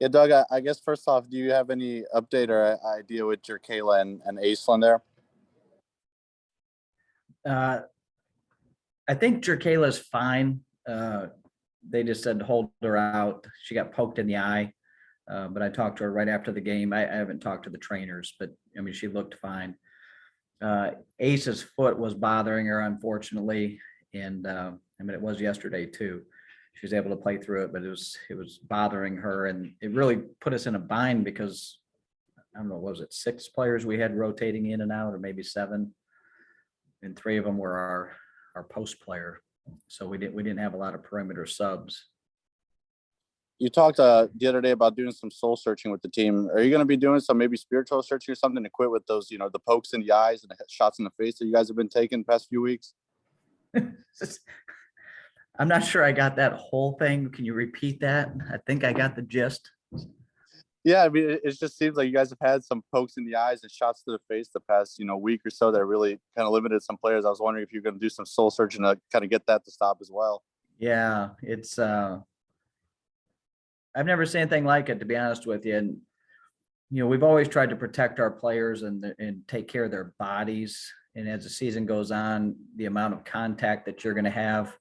Yeah, Doug, I guess first off, do you have any update or idea with your Kayla and Aislinn there? I think Jerkayla's fine. They just said hold her out. She got poked in the eye, but I talked to her right after the game. I haven't talked to the trainers, but I mean, she looked fine. Ace's foot was bothering her, unfortunately, and I mean, it was yesterday too. She was able to play through it, but it was bothering her, and it really put us in a bind because I don't know, was it 6 players we had rotating in and out, or maybe 7, and 3 of them were our post player. So we didn't have a lot of perimeter subs. You talked the other day about doing some soul searching with the team. Are you going to be doing some maybe spiritual searching or something to quit with those, the pokes in the eyes and the shots in the face that you guys have been taking the past few weeks? I'm not sure I got that whole thing. Can you repeat that? I think I got the gist. Yeah, I mean, it just seems like you guys have had some pokes in the eyes and shots to the face the past, week or so that really kind of limited some players. I was wondering if you're going to do some soul searching to kind of get that to stop as well. Yeah, it's I've never seen anything like it, to be honest with you. And we've always tried to protect our players and take care of their bodies. And as the season goes on, the amount of contact that you're going to have,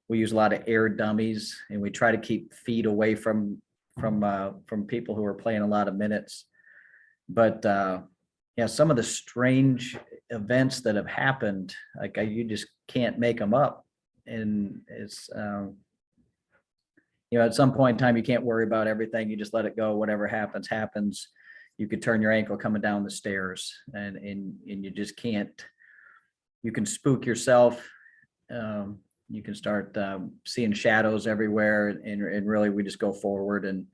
we use a lot of air dummies, and we try to keep feet away from people who are playing a lot of minutes. But yeah, some of the strange events that have happened, like you just can't make them up. And it's at some point in time, you can't worry about everything. You just let it go. Whatever happens, happens. You could turn your ankle coming down the stairs, and you just can't. You can spook yourself. You can start seeing shadows everywhere, and really we just go forward. And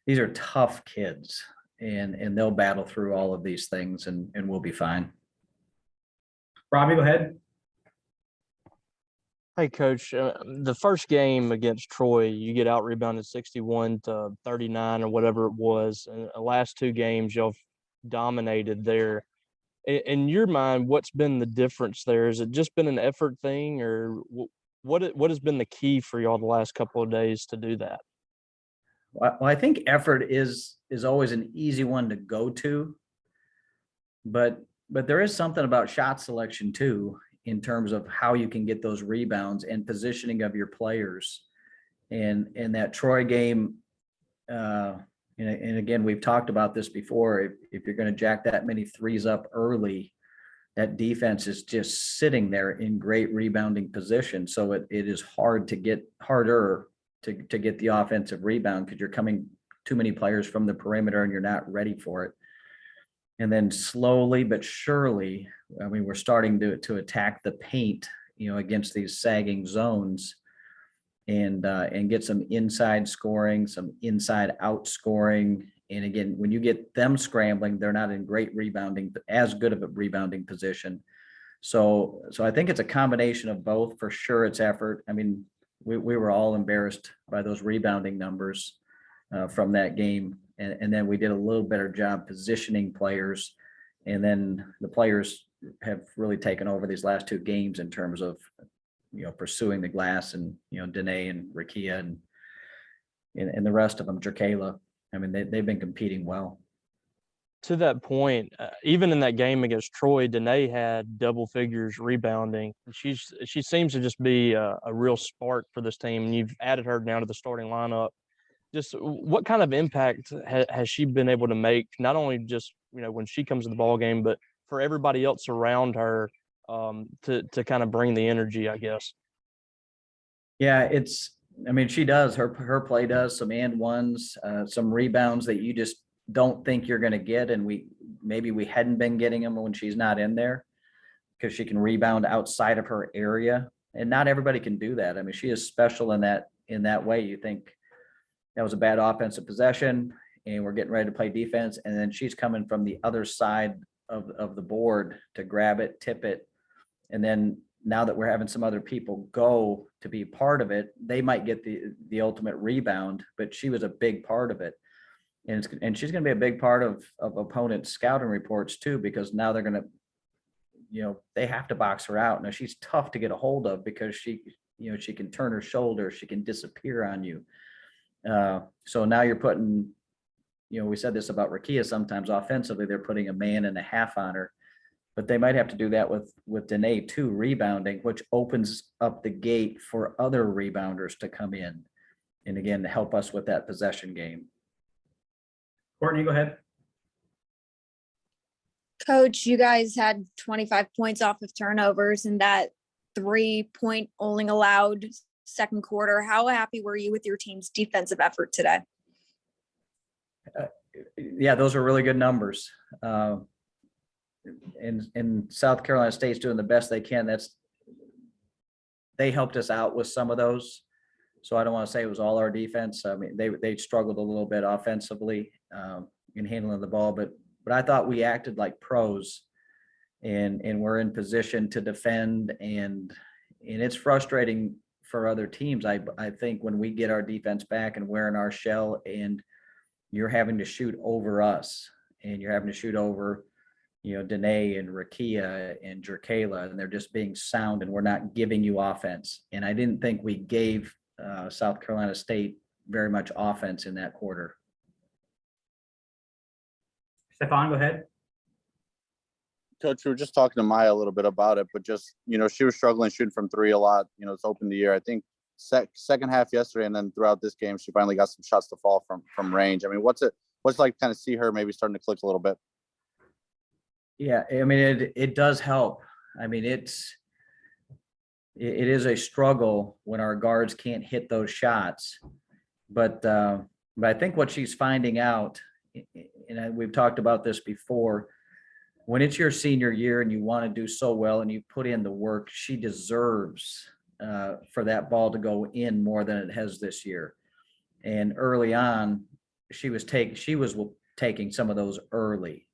these are tough kids, and they'll battle through all of these things, and we'll be fine. Robbie, go ahead. Hey, Coach, the first game against Troy, you get out rebounded 61-39 or whatever it was. And the last 2 games, y'all dominated there. In your mind, what's been the difference there? Has it just been an effort thing, or what has been the key for y'all the last couple of days to do that? Well, I think effort is always an easy one to go to, but there is something about shot selection too, in terms of how you can get those rebounds and positioning of your players. And that Troy game, and again, we've talked about this before, if you're going to jack that many threes up early, that defense is just sitting there in great rebounding position. So it is harder to get the offensive rebound because you're coming too many players from the perimeter and you're not ready for it. And then slowly but surely, I mean, we're starting to attack the paint, against these sagging zones, and get some inside scoring, some inside out scoring. And again, when you get them scrambling, they're not in great rebounding, as good of a rebounding position. So I think it's a combination of both. For sure, it's effort. I mean, we were all embarrassed by those rebounding numbers from that game. And then we did a little better job positioning players. And then the players have really taken over these last 2 games in terms of, pursuing the glass, and, Danae and Rakia and the rest of them, Jerkayla. I mean, they've been competing well. To that point, even in that game against Troy, Danae had double figures rebounding. She seems to just be a real spark for this team, and you've added her now to the starting lineup. Just what kind of impact has she been able to make, not only just when she comes to the ball game, but for everybody else around her, to kind of bring the energy, I guess? Yeah, she does. Her play does some and ones, some rebounds that you just don't think you're going to get, and we hadn't been getting them when she's not in there, because she can rebound outside of her area, and not everybody can do that. I mean, she is special in that way. You think that was a bad offensive possession, and we're getting ready to play defense, and then she's coming from the other side of the board to grab it, tip it, and then now that we're having some other people go to be part of it, they might get the ultimate rebound, but she was a big part of it. And she's going to be a big part of opponents' scouting reports too, because now they're going to, they have to box her out. Now she's tough to get a hold of because she can turn her shoulder, she can disappear on you. So now you're putting, we said this about Rakia, sometimes offensively, they're putting a man and a half on her. But they might have to do that with Danae too, rebounding, which opens up the gate for other rebounders to come in. And again, to help us with that possession game. Courtney, go ahead. Coach, you guys had 25 points off of turnovers and that 3-point only allowed second quarter. How happy were you with your team's defensive effort today? Yeah, those are really good numbers. And South Carolina State's doing the best they can. They helped us out with some of those. So I don't want to say it was all our defense. I mean, they struggled a little bit offensively in handling the ball, but I thought we acted like pros and we're in position to defend, and it's frustrating for other teams. I think when we get our defense back and we're in our shell and you're having to shoot over us and you're having to shoot over, Danae and Rakia and Jerkayla, and they're just being sound and we're not giving you offense. And I didn't think we gave South Carolina State very much offense in that quarter. Stefan, go ahead. Coach, we were just talking to Maya a little bit about it, but just, she was struggling shooting from three a lot. It's opened the year. I think second half yesterday, and then throughout this game, she finally got some shots to fall from range. I mean, what's like kind of see her maybe starting to click a little bit? Yeah, I mean, it does help. I mean, it is a struggle when our guards can't hit those shots. But I think what she's finding out, and we've talked about this before, when it's your senior year and you want to do so well and you put in the work, she deserves for that ball to go in more than it has this year. And early on, she was taking some of those early.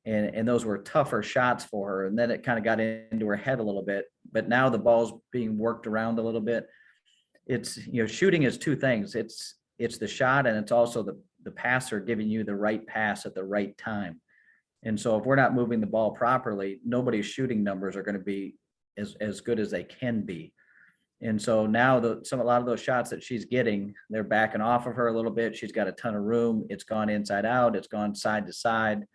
And those were tougher shots for her. And then it kind of got into her head a little bit. But now the ball's being worked around a little bit. It's, shooting is two things. It's the shot, and it's also the passer giving you the right pass at the right time. And so if we're not moving the ball properly, nobody's shooting numbers are going to be as good as they can be. And so now a lot of those shots that she's getting, they're backing off of her a little bit. She's got a ton of room. It's gone inside out. It's gone side to side.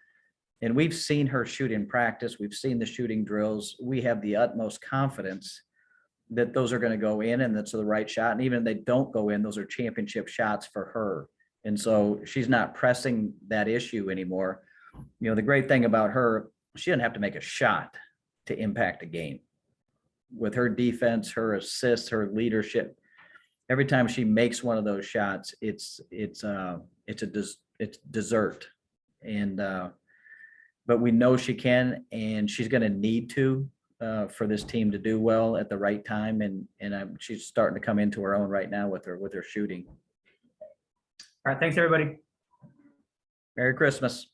And we've seen her shoot in practice. We've seen the shooting drills. We have the utmost confidence that those are going to go in and that's the right shot. And even if they don't go in, those are championship shots for her. And so she's not pressing that issue anymore. The great thing about her, she doesn't have to make a shot to impact a game. With her defense, her assists, her leadership, every time she makes one of those shots, it's dessert. And but we know she can, and she's going to need to for this team to do well at the right time. And she's starting to come into her own right now with her shooting. All right, thanks everybody. Merry Christmas.